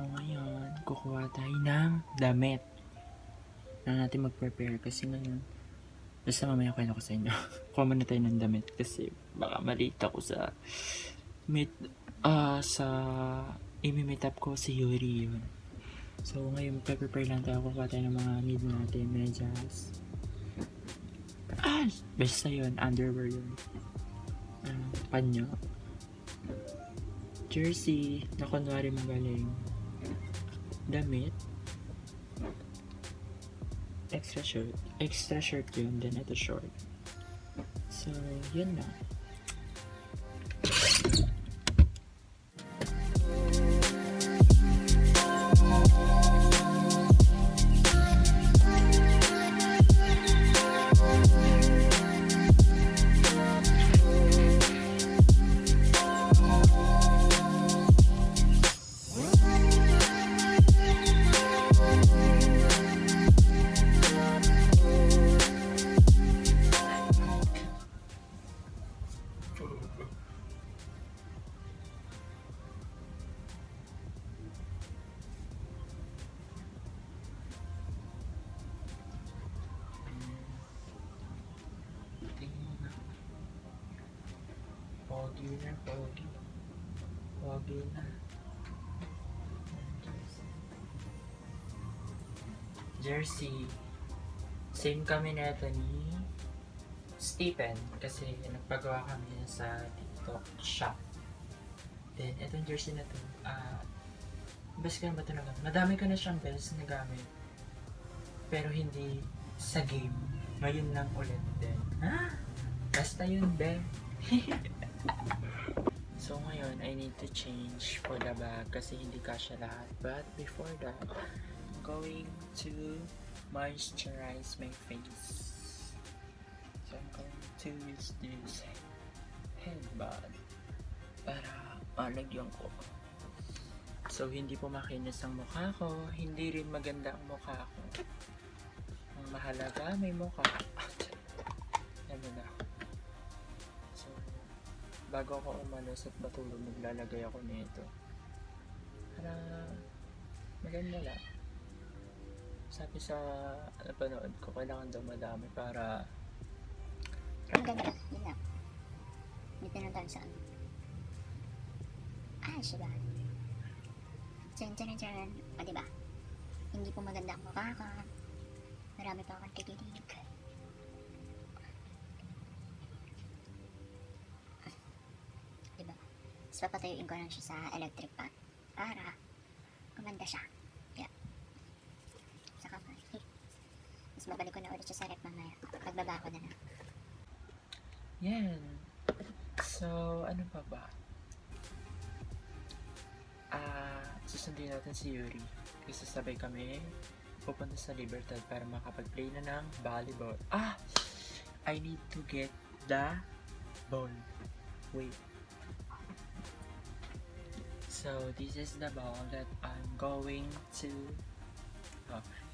ngayon, kukuha tayo ng damit. Na natin mag-prepare kasi ngayon, basta mamaya kwento ko sa inyo. Kuha muna tayo ng damit kasi baka malita ko sa sa imi-meet up ko si Yuri yun. So ngayon, prepare lang tayo. Kukuha tayo ng mga need natin, medyas. Basta yun, underwear yun. Panyo. Jersey, na kunwari magaling. Damit. Extra shirt yun, then ito short. So, yun na. Pogi na. Jersey. Same kami na ito ni Stephen kasi nagpagawa kami sa TikTok shop. Then, itong jersey na to, best ko na ba ito nagamit? Madami ko na siyang best nagamit. Pero hindi sa game. Ngayon lang ulit din. Basta yun, be. So ngayon, I need to change for the bag kasi hindi kasya lahat. But before that, I'm going to moisturize my face. So I'm going to use this headband para malagyan ko. So hindi po makinis ang mukha ko, hindi rin maganda ang mukha ko. Ang mahalaga, may mukha. Ano na. Bago ako umalis at matulog, maglalagay ako nito. Para maganda lang. Sabi sa napanood ko, kailangan daw madami para... Ang ganda, yun lang. Dito na tayo sa ano. Siya ba? Tsan. O diba? Hindi po maganda ang mukha ko. Marami pa akong kikilig. Tapos papatayuin ko lang siya sa electric pan para kumanda siya. Yeah. Saka tapos babalik ko na ulit siya sa rep mamaya. Pagbaba ko na na. Yan. So, ano pa ba? Susundin natin si Yuri. Kasi sabay kami pupunta sa Libertad para makapag-play na ng volleyball. I need to get the ball. Wait. So, this is the ball that I'm going to...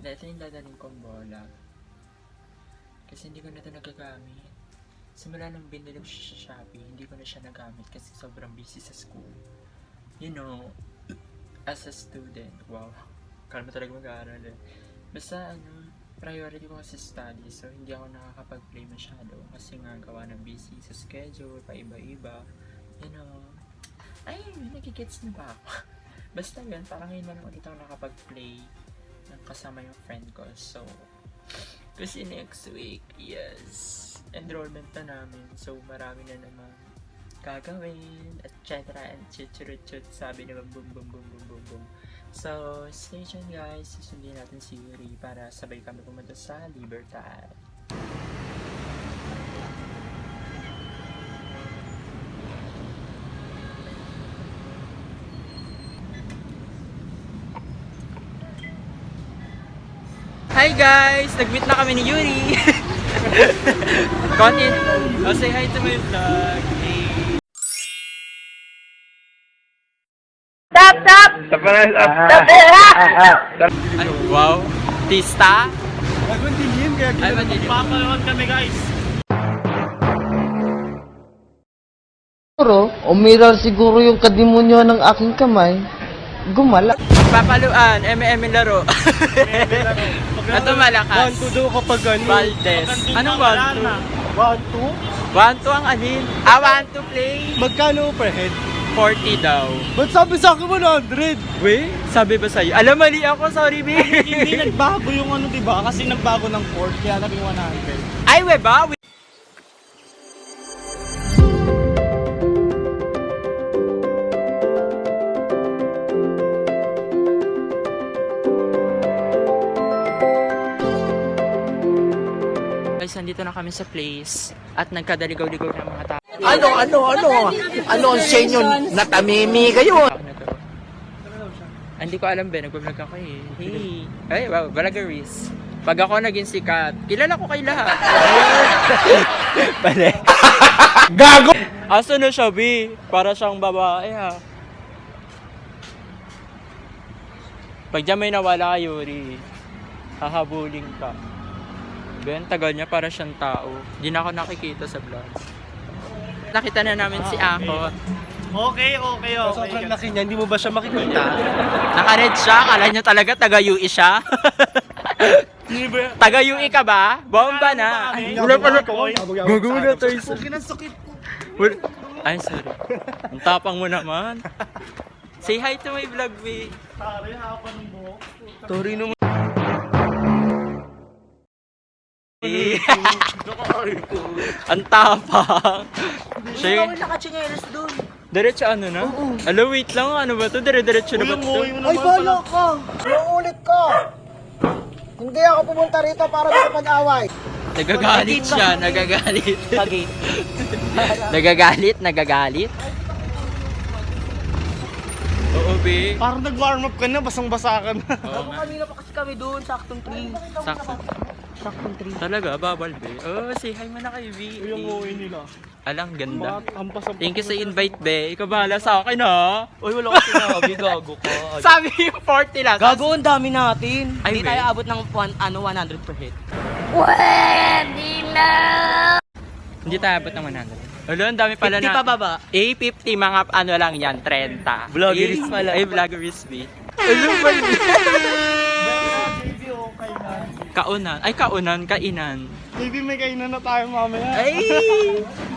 ito yung dadaling kong bola. Kasi hindi ko na ito nagagamit. Simula nung binili ko siya sa Shopee, hindi ko na siya nagamit kasi sobrang busy sa school. You know, as a student, wow. Kala mo talaga mag-aaral eh. Basta priority ko kasi study, so hindi ako nakakapag-play masyado kasi nga gawa ng busy sa schedule, paiba-iba. You know, nagigets na ba ako? Basta yun, parang ngayon na lang ulit ako nakapag-play ng kasama yung friend ko. So, kasi next week, yes, enrollment na namin. So, marami na naman gagawin, etc. And chuchurut, sabi naman boom. So, stay tuned guys. Susundin natin si Yuri para sabay kami pumunta sa Libertad. Hi guys! Nag-meet na kami ni Yuri! Content! Say hi to my vlog! Hey! Stop! Wow! Tista? Ay, madilim. Papalawag kami guys! Siguro, umiral siguro yung kadimonyo ng aking kamay. Papaluan, MM laro. Ito malakas. 1-2 daw kapag ganun. Valdez. Anong 1-2? 1-2? 1-2 ang alin? Ah, 1-2 play. Magkano per head? 40 daw. Ba't sabi sa akin 100? Wait, sabi ba sa'yo? Alam, mali ako, sorry, B. Hindi nagbago yung ano, diba? Kasi nagbago ng port, kaya naging 100. Ay, we ba? Guys, nandito na kami sa place at nagkadaligaw-ligaw ng mga tao. Ano ang sa inyo? Natamimi kayo. Hindi ko alam ba, nag-vlog ako eh. Hey. Ay, wow, Vloggeries. Pag ako naging sikat, kilala ko kayo lahat. Pare. Gago! Aso na siya, B? Para siyang babae, ha? Pag dyan may nawala ka, Yuri, hahabulin ka. Ben, tagal niya para siyang tao. Di na ako nakikita sa vlog. Nakita na namin si Ako. Okay. Sobrang laki niya, hindi mo ba siya makikita? Naka-red siya, akala niya talaga taga-UE siya. Taga-UE ka ba? Bomba na. Wala pa na. Gagawin na tayo sa... Kinasakit ko. Ay, sorry. Ang tapang mo naman. Say hi to my vlog, B. Pare, hapa ng buhok. Sorry naman. Ang tapang. Siya yung... nakachinelas doon. Diretso ano na? Alo, wait lang. Ano ba to? Dire-diretso na ba to? Ay, bala ka! Uulit ka! Hindi ako pumunta rito para makapag-away. Nagagalit siya. Nagagalit. Nagagalit. Oo, B. Parang nag-warm up ka na, basang-basa ka na. Oo nga. Kanina pa kasi kami doon, saktong 3. Sakto. Saktong 3. Talaga, babal, B. Oh, say hi mo na kay B. Yung uwi nila. Alang, ganda. Bakit hampas ang Thank you sa invite, be. Ikaw bahala sa akin, ha? Uy, wala ka sinabi, gago ka. Sabi yung 40 lang. Gago, ang dami natin. Ay, Hindi be. tayo abot ng 100 per head. Hindi tayo abot ng 100. Alo, ang dami pala 50 na. pa baba. 50 mga ano lang yan, 30. Vloggeries pala. Ay, vloggeries, B. Alo, ba yun? Baby, okay na. Kaunan. Ay, kainan. Baby, may kainan na tayo mamaya. Ay!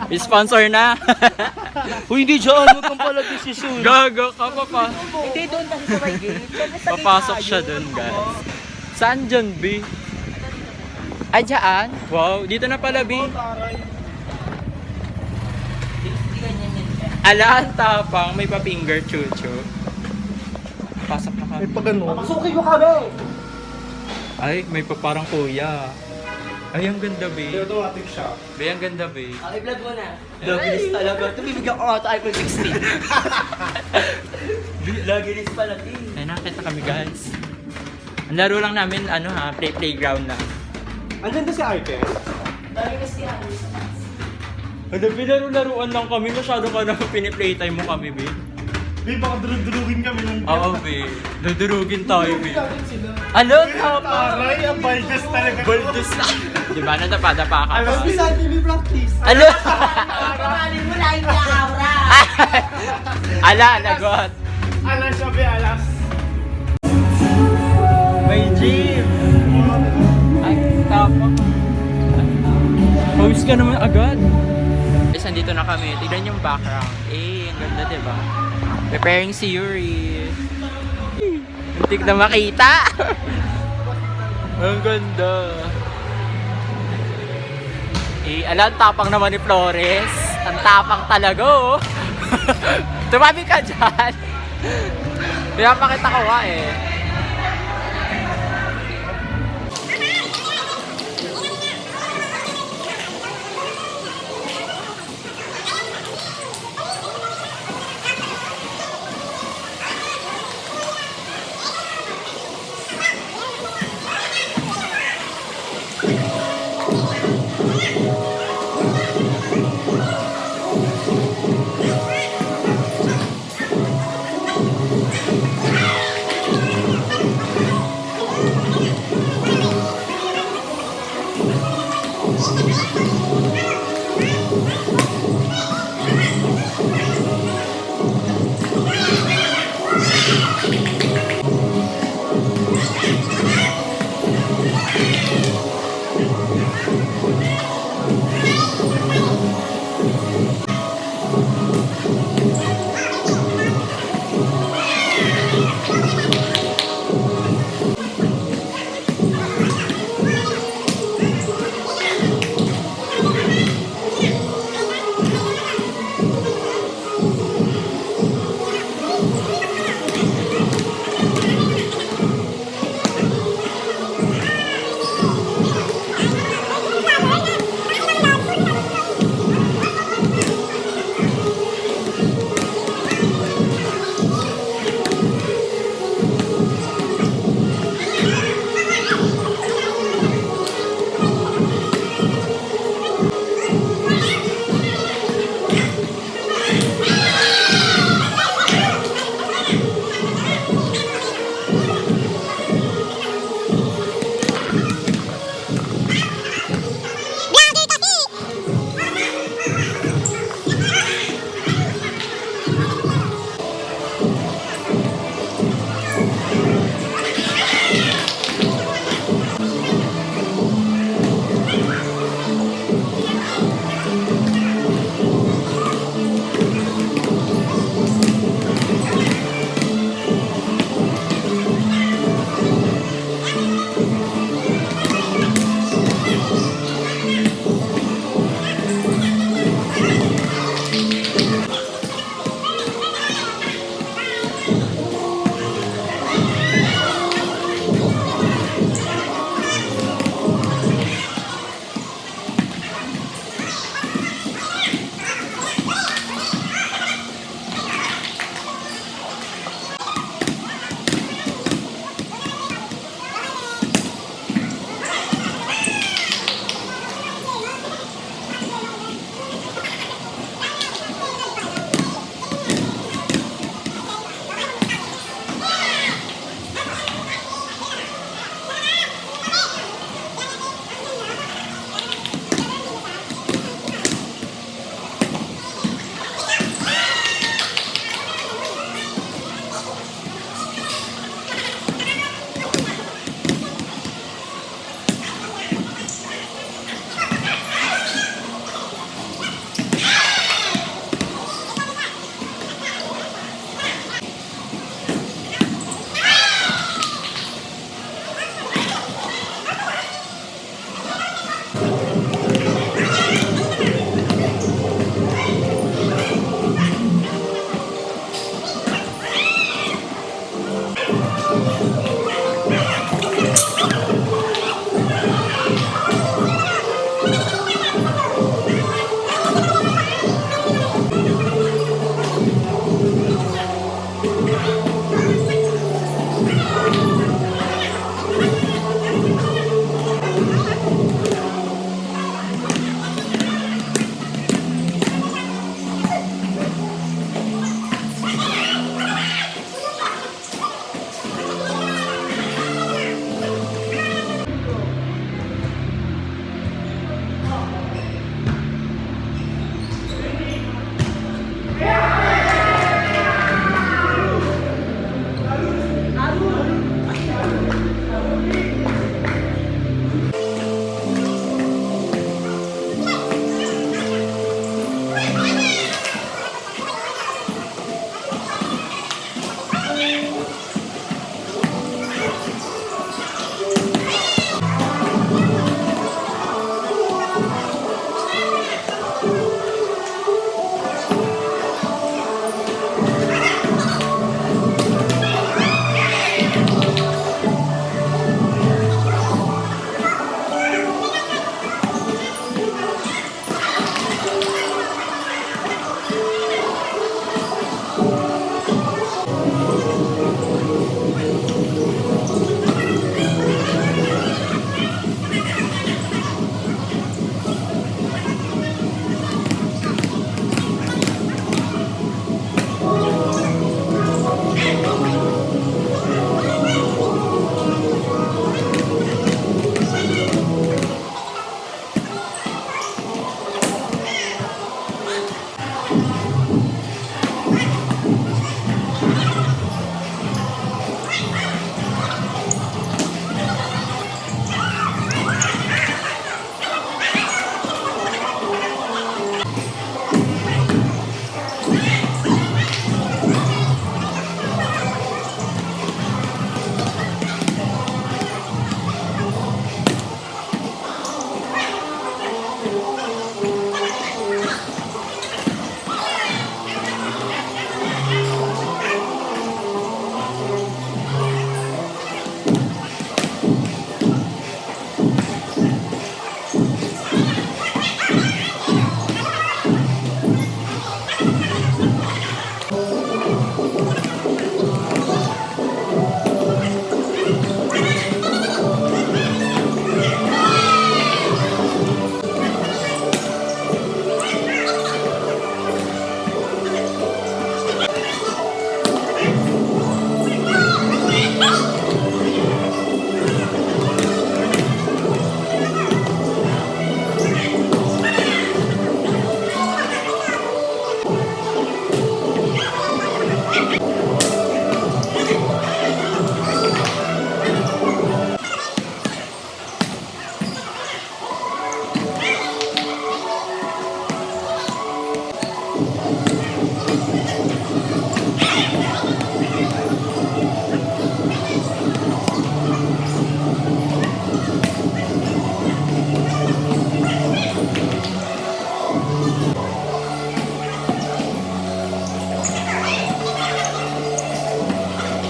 May sponsor na. Uy, hindi dyan. Huwag kang pala desisyon. Gago ka pa. Hindi doon kasi sa may gate. Papasok siya dun, guys. Saan dyan, B? Ay, dyan? Wow, dito na pala, B. Ala, ang tapang. May pa-finger chuchu. Pasok na kami. May pa ganun. Pasukin mo kami! Ay, may pa parang kuya. Ay, ang ganda, B. Automatic siya. B, ang ganda, B. Okay, vlog mo na. Vloggeries talaga. Tumibigyan ko nga ito iPhone 16. Vloggeries pala, ting. Ay, nakita kami, guys. Ang laro lang namin, ano ha, playground na. Andyan ba si Arkel? Dami kasi yan. Ano, pinaro-laruan lang kami. Masyado ka na piniplaytime mo kami, B. Babe, baka durug-durugin kami ng Oo, B. Dudurugin tayo, B. Ano, tapang? Aray, ang baldes talaga. Baldus na. Di ba, nadapa-dapa ka Alas pa? bisa, baby practice. Ano? Kamalin mo lang yung aura. Ala, lagot. Alas siya, be, alas. May gym. Ay, tapang. Post ka naman agad. Guys, nandito na kami. Tignan yung background. Eh, ang ganda, diba? Preparing si Yuri. Muntik na makita. Ang ganda. Eh, ala, ang tapang naman ni Flores. Ang tapang talaga, oh. Tumabi ka dyan. Pinapakita ko nga, eh.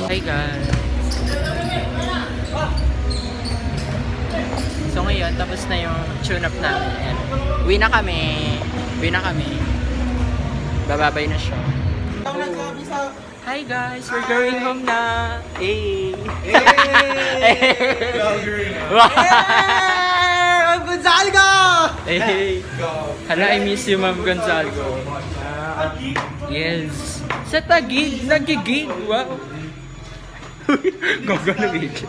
Hi guys! So ngayon, tapos na yung tune-up namin. Ayan. Uwi na kami. Bababay na siya. Hi guys! We're going home na! Hey! Ma'am Gonzalgo! Hey! Hala, I miss you, Ma'am Gonzalgo. Yes! Sa Taguig, nagigig! Wow! Gagano video.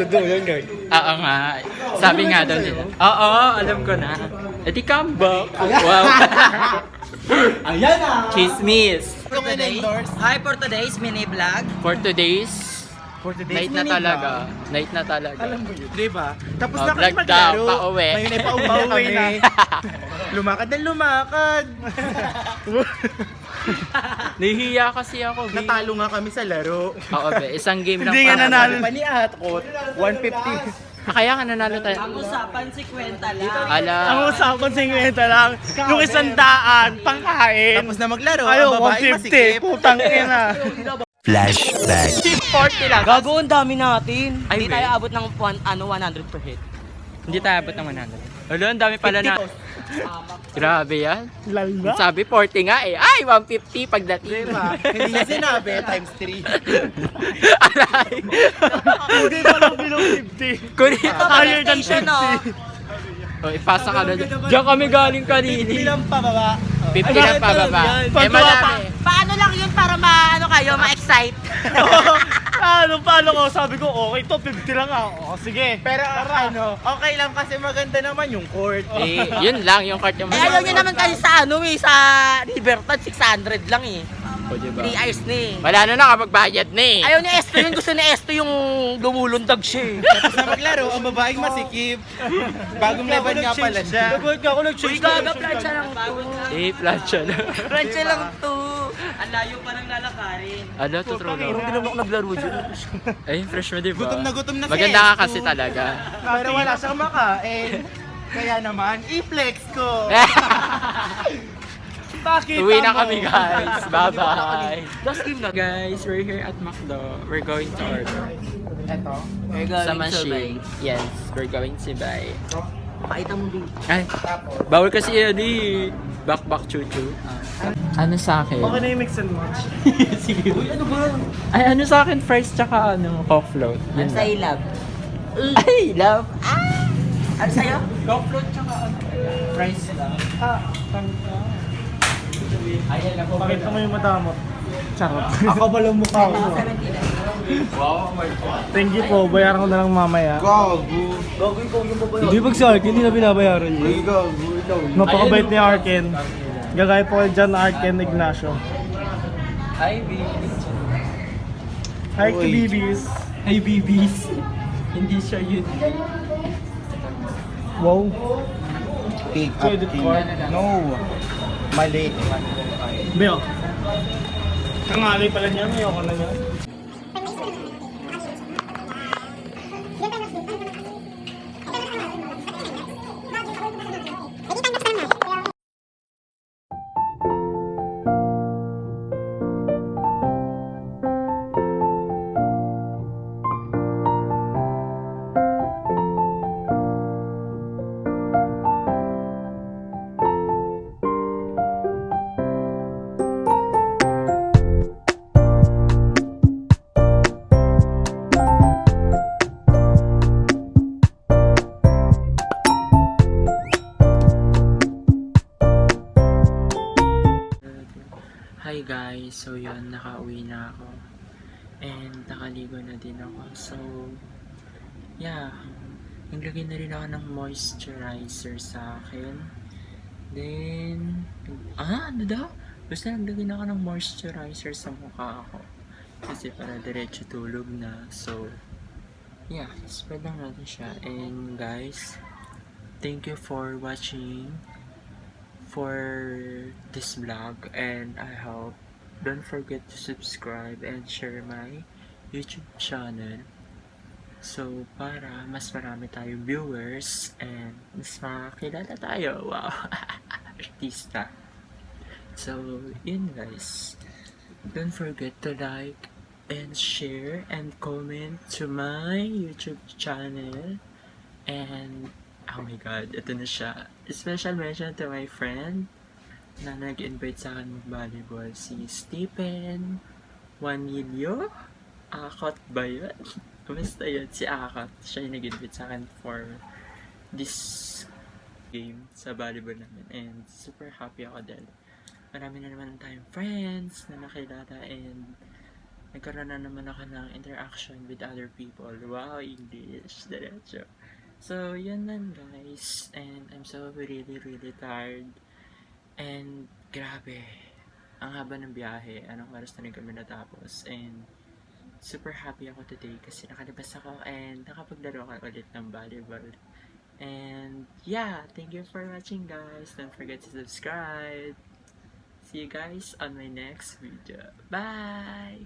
Totoo yan, guys. Oo nga. Sabi nga daw nila. Oo, alam ko na. E di come back. Wow. Ayan na! Chismis. Hi for today's mini vlog. For today's night na talaga. Night na talaga. Alam mo yun, diba? Tapos Oh, na kami vlog daw, maglaro. pauwi. Ngayon ay pauwi na. Lumakad na lumakad. Nahihiya kasi ako. Bi. Natalo nga kami sa laro. Oo, be. Isang game lang. Hindi nga pa. nanalo. Pa ni Atkot, 150. Kaya ka nanalo tayo. Ang usapan si Kwenta lang. Ala. Ang usapan 50 lang. Yung 100, pangkain. Tapos na maglaro, Ayaw, ang babae 150. masikip. Putang ina. Flashback. 40 lang. Gago, ang dami natin. Hindi Ay, tayo wait. abot ng 100 per head. Hindi tayo abot ng 100. Alo, ang dami pala na. Grabe yan. Lala. Sabi 40 nga eh. Ay, 150 pagdating. Hindi niya sinabi, times 3. Aray. Hindi pa lang below 50. Kunin. Higher than Station, 50. Oh, ipasa ka na. Diyan kami galing kanini. Bilang pababa. 50 lang pababa. Eh, madami. Paano lang yun para kayo, ma-excite? Paano ko? Sabi ko, okay to, 50 lang ako. Sige. Pero okay lang kasi maganda naman yung court. Eh, yun lang, yung cart yung Ayaw nyo naman kasi sa sa Libertad, 600 lang eh. O, diba? 3 hours na eh. Wala na nakapag-budget na eh. Ayaw ni Esto yun, gusto ni Esto yung lumulundag siya eh. Tapos na maglaro, ang babaeng masikip. Bagong level nga pala siya. Nag-work ako, nag-change. Plancha lang to. Eh, plancha na. Plancha lang to. Ang layo pa ng lalakarin. Ano, tuturo lang. Hindi naman ako naglaro dyan. Ay, fresh mo diba? Gutom na si Maganda ka Esto. kasi talaga. Pero wala siyang makain. Kaya naman, i-flex ko. Bakit? Uwi na kami guys. Bye-bye. Last game na. Guys, we're here at McDo. We're going to order. Eto. Sa machine. Yes, we're going to buy. Pakita mo din. Ay, bawal kasi yan eh. Back chuchu. Ano sa akin? Okay na yung mix and match. Sige, uy, ano ba? Ay, ano sa akin? Fries tsaka ano, coke float. Ano Yun sa lang. ilab? Ay, love. Ano sa'yo? Coke float tsaka ano. Fries lang. Ayan ako. Pakita mo yung madamot. Charot. Ako ba lang mukha ko? Wow, my God. Thank you po, bayaran ko na lang mamaya. Gago. Hindi pag si Arken, hindi na binabayaran niya. Gago. Ikaw. Napakabait ni Arken. Gagaya po kay John Arken Ignacio. Hi, baby. Hi, Kibibis. Hi, babies. Hindi siya yun. Wow. Pick up Credit card. No. Mali. Beo. Kangalay pala niya, ayoko na niya. Hi guys, so yun, nakauwi na ako. And nakaligo na din ako. So, yeah. Naglagay na rin ako ng moisturizer sa akin. Then, ano daw? Basta naglagay na ako ng moisturizer sa mukha ko. Kasi para diretso tulog na. So, yeah, spread lang natin siya. And guys, thank you for watching for this vlog, and I hope don't forget to subscribe and share my YouTube channel, so para mas marami tayong viewers and mas makakilala tayo. Wow. Artista. So yun guys, don't forget to like and share and comment to my YouTube channel. And oh my god, ito na siya. Special mention to my friend na nag-invite sa akin mag-volleyball, si Stephen Juanillo. Akot ba yun? Basta yun, si Akot. Siya yung nag-invite sa akin for this game sa volleyball namin. And super happy ako dahil marami na naman tayong friends na nakilala, and nagkaroon na naman ako ng interaction with other people. Wow, English, diretso. So, yun lang guys. And I'm so really tired. And grabe, ang haba ng biyahe. Anong oras na rin kami natapos. And super happy ako today kasi nakalabas ako and nakapaglaro ako ulit ng volleyball. And yeah, thank you for watching guys. Don't forget to subscribe. See you guys on my next video. Bye!